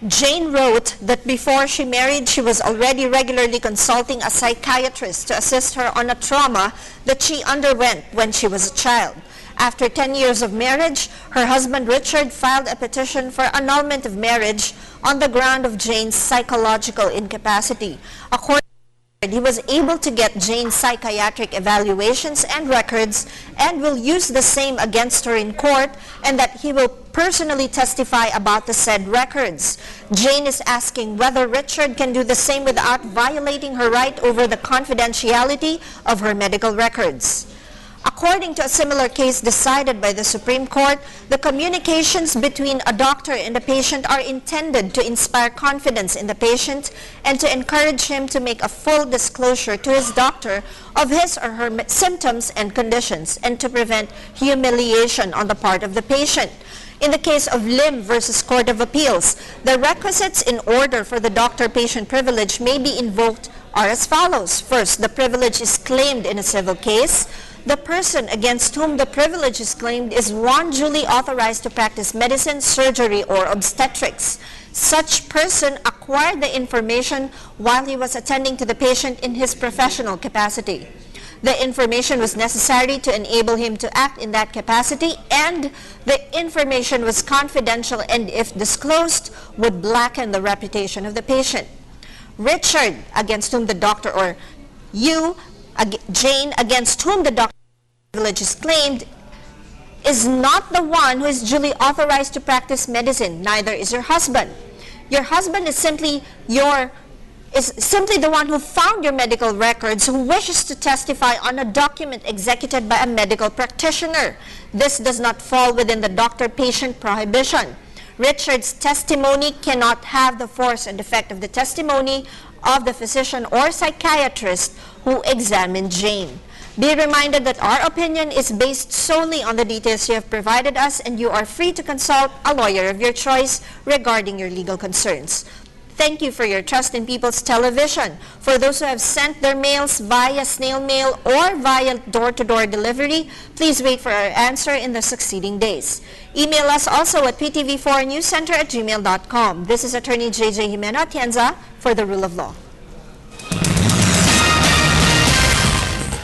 Jane wrote that before she married, she was already regularly consulting a psychiatrist to assist her on a trauma that she underwent when she was a child. After 10 years of marriage, her husband Richard filed a petition for annulment of marriage on the ground of Jane's psychological incapacity. According to Richard, he was able to get Jane's psychiatric evaluations and records and will use the same against her in court, and that he will personally testify about the said records. Jane is asking whether Richard can do the same without violating her right over the confidentiality of her medical records. According to a similar case decided by the Supreme Court, the communications between a doctor and a patient are intended to inspire confidence in the patient and to encourage him to make a full disclosure to his doctor of his or her symptoms and conditions, and to prevent humiliation on the part of the patient. In the case of Lim versus Court of Appeals, the requisites in order for the doctor-patient privilege may be invoked are as follows. First, the privilege is claimed in a civil case. The person against whom the privilege is claimed is one duly authorized to practice medicine, surgery, or obstetrics. Such person acquired the information while he was attending to the patient in his professional capacity. The information was necessary to enable him to act in that capacity, and the information was confidential and, if disclosed, would blacken the reputation of the patient. Richard, against whom the doctor, or you, Jane, against whom the doctor privilege is claimed, is not the one who is duly authorized to practice medicine. Neither is your husband. Your husband is simply the one who found your medical records, who wishes to testify on a document executed by a medical practitioner. This does not fall within the doctor-patient prohibition. Richard's testimony cannot have the force and effect of the testimony of the physician or psychiatrist who examined Jane. Be reminded that our opinion is based solely on the details you have provided us, and you are free to consult a lawyer of your choice regarding your legal concerns. Thank you for your trust in People's Television. For those who have sent their mails via snail mail or via door-to-door delivery, please wait for our answer in the succeeding days. Email us also at ptv4newscenter@gmail.com. This is Attorney Jimeno Atienza for the Rule of Law.